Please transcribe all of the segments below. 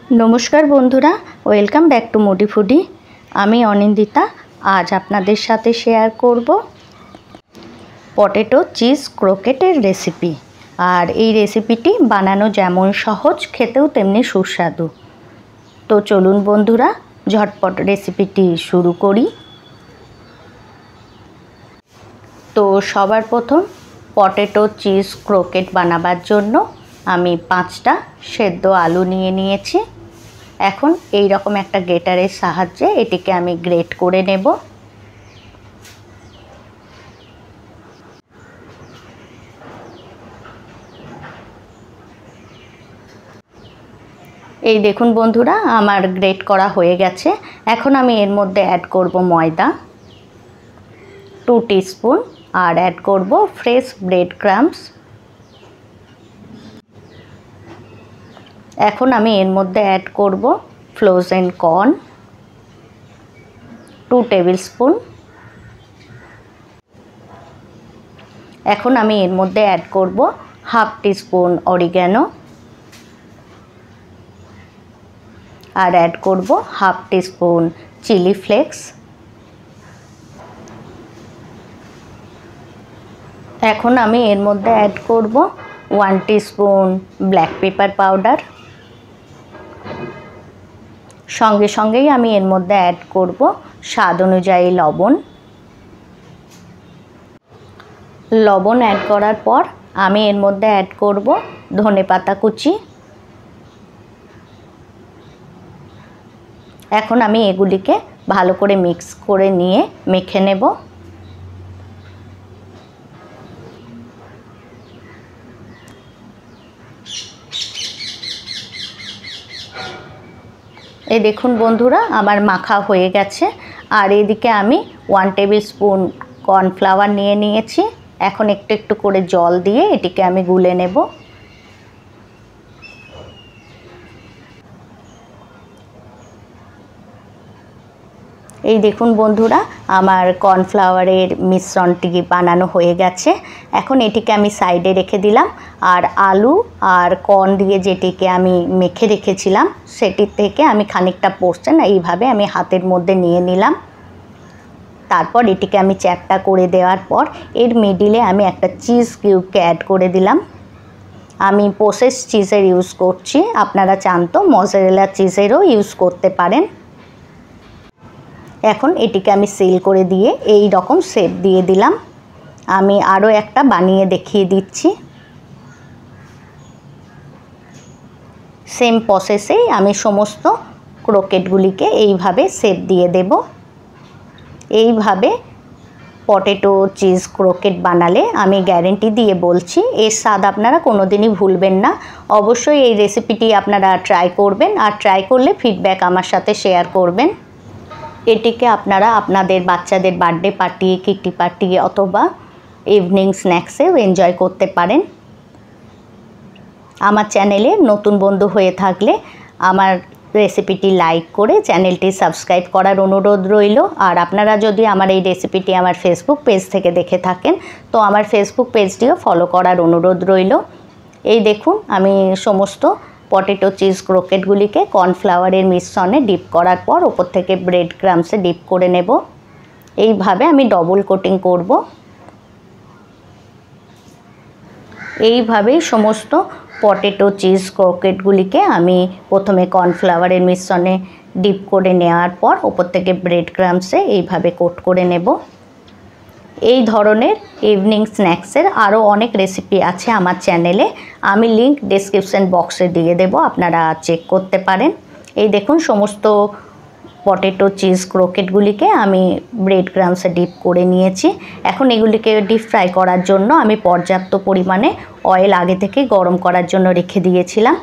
नमस्कार बंधुरा welcome back to Modi foodie. आमी अनिंदिता आज आपनादेर साथे शेयर करब पटेटो चीज क्रोकेटेर रेसिपि। और ये रेसिपिटी बानानो जेमन सहज खेतेও तेमनि सुस्वादु। तो चलुन बंधुरा झटपट रेसिपिटी शुरू करी। तो सबार प्रथम पटेटो चीज क्रोकेट बानाबार जोन्नो आमी 5टा सेদ্ধ आलू निये निয়েছি। এখন এই রকম একটা গ্রেটারের সাহায্যে এটিকে আমি গ্রেট করে নেব। এই দেখুন বন্ধুরা আমার গ্রেট করা হয়ে গেছে। এখন আমি এর মধ্যে অ্যাড করব ময়দা 2 টিস্পুন আর অ্যাড করব ফ্রেশ ব্রেড ক্রাম্বস। এখন আমি এর মধ্যে অ্যাড করব ফ্রোজেন কর্ন 2 টেবিল স্পুন। এখন আমি এর মধ্যে অ্যাড করব হাফ টিস্পুন অরিগ্যানো আর অ্যাড করব হাফ টিস্পুন চিলি ফ্লেক্স। এখন আমি এর মধ্যে অ্যাড করব 1 টিস্পুন ব্ল্যাক পেপার পাউডার। संगे संगे आमी एर मध्य ऐड करब स्वाद अनुयायी लवण। लवण ऐड करार पर आमी एर मध्य ऐड करब धने पाता कुचि। एखन आमी एगुलिके भालो करे मिक्स करे निये मेखे नेब। এই দেখুন বন্ধুরা আমার মাখা হয়ে গেছে। আর এদিকে আমি 1 টেবিল স্পুন কর্নফ্লাওয়ার নিয়ে নিয়েছি। এখন একটু একটু করে জল দিয়ে এটিকে আমি গুলে নেব। এই দেখুন বন্ধুরা আমার কর্নফ্লাওয়ারের মিশ্রণটি বানানো হয়ে গেছে। এখন এটিকে আমি সাইডে রেখে দিলাম। আর আলু আর কর্ন দিয়ে যেটিকে আমি মেখে রেখেছিলাম সেটি থেকে আমি খানিকটা পোর্শন এইভাবে আমি হাতের মধ্যে নিয়ে নিলাম। তারপর এটিকে আমি চ্যাপটা করে দেওয়ার পর এর মিডিলে আমি একটা চিজ কিউবকে অ্যাড করে দিলাম। আমি প্রসেস চিজের ইউজ করছি, আপনারা চান তো মজারেলা চিজেরও ইউজ করতে পারেন। এখন এটিকে আমি সিল করে দিয়ে এই রকম শেপ দিয়ে দিলাম। আমি আরও একটা বানিয়ে দেখিয়ে দিচ্ছি। সেম প্রসেসেই আমি সমস্ত ক্রোকেটগুলিকে এইভাবে শেপ দিয়ে দেব। এইভাবে পটেটো চিজ ক্রোকেট বানালে আমি গ্যারেন্টি দিয়ে বলছি এর স্বাদ আপনারা কোনোদিনই ভুলবেন না। অবশ্যই এই রেসিপিটি আপনারা ট্রাই করবেন আর ট্রাই করলে ফিডব্যাক আমার সাথে শেয়ার করবেন। এটিকে আপনারা আপনাদের বাচ্চাদের বার্থডে পার্টি, কিটি পার্টি অথবা ইভিনিং স্ন্যাক্সেও এনজয় করতে পারেন। আমার চ্যানেলে নতুন বন্ধু হয়ে থাকলে আমার রেসিপিটি লাইক করে চ্যানেলটি সাবস্ক্রাইব করার অনুরোধ রইল। আর আপনারা যদি আমার এই রেসিপিটি আমার ফেসবুক পেজ থেকে দেখে থাকেন তো আমার ফেসবুক পেজটিও ফলো করার অনুরোধ রইল। এই দেখুন আমি সমস্ত পটেটো চিজ ক্রোকেটগুলিকে কর্নফ্লাওয়ারের মিশ্রণে ডিপ করার পর ওপর থেকে ব্রেড ক্রাম্বসে ডিপ করে নেব। এইভাবে আমি ডবল কোটিং করব। এইভাবেই সমস্ত পটেটো চিজ ক্রোকেটগুলিকে আমি প্রথমে কর্নফ্লাওয়ারের মিশ্রণে ডিপ করে নেওয়ার পর ওপর থেকে ব্রেড ক্রাম্বসে এইভাবে কোট করে নেব। এই ধরনের ইভিনিং স্ন্যাক্সের আরও অনেক রেসিপি আছে আমার চ্যানেলে, আমি লিংক ডেসক্রিপশন বক্সে দিয়ে দেব, আপনারা চেক করতে পারেন। এই দেখুন সমস্ত পটেটো চিজ ক্রোকেটগুলিকে আমি ব্রেড ক্রাম্বসে ডিপ করে নিয়েছি। এখন এগুলিকে ডিপ ফ্রাই করার জন্য আমি পর্যাপ্ত পরিমাণে অয়েল আগে থেকে গরম করার জন্য রেখে দিয়েছিলাম।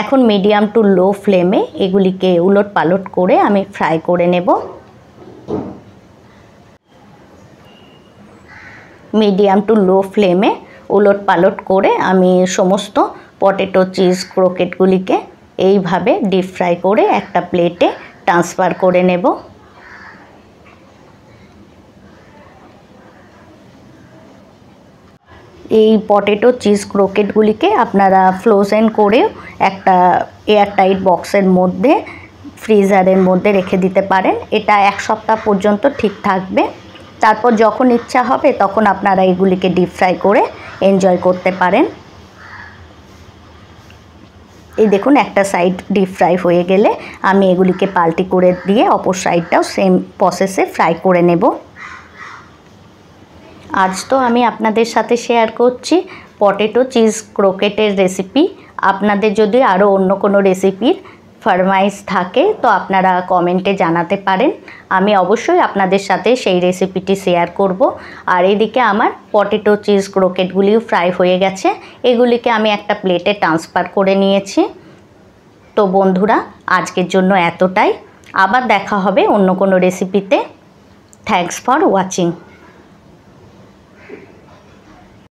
এখন মিডিয়াম টু লো ফ্লেমে এগুলিকে উলট পালট করে আমি ফ্রাই করে নেব। মিডিয়াম টু লো ফ্লেমে উলট পালট করে আমি সমস্ত পটেটো চিজ ক্রোকেটগুলিকে এইভাবে ডিপ ফ্রাই করে একটা প্লেটে ট্রান্সফার করে নেব। এই পটেটো চিজ ক্রোকেটগুলিকে আপনারা ফ্রোজেন করে একটা এয়ারটাইট বক্সের মধ্যে ফ্রিজারের মধ্যে রেখে দিতে পারেন। এটা 1 সপ্তাহ পর্যন্ত ঠিক থাকবে। তারপর যখন ইচ্ছা হবে তখন আপনারা এগুলিকে ডিপ ফ্রাই করে এনজয় করতে পারেন। এই দেখুন একটা সাইড ডিপ ফ্রাই হয়ে গেলে আমি এগুলিকে পাল্টি করে দিয়ে অপর সাইডটাও সেম প্রসেসে ফ্রাই করে নেব। আজ তো আমি আপনাদের সাথে শেয়ার করছি পটেটো চিজ ক্রোকেটের রেসিপি। আপনাদের যদি আরও অন্য কোনো রেসিপির ফরমাইশ থাকে তো আপনারা কমেন্টে জানাতে পারেন। আমি অবশ্যই আপনাদের সাথে সেই রেসিপিটি শেয়ার করব। আর এদিকে আমার পটেটো চিজ ক্রোকেটগুলিও ফ্রাই হয়ে গেছে। এগুলিকে আমি একটা প্লেটে ট্রান্সফার করে নিয়েছি। তো বন্ধুরা, আজকের জন্য এতটাই। আবার দেখা হবে অন্য কোনো রেসিপিতে। Thanks for watching.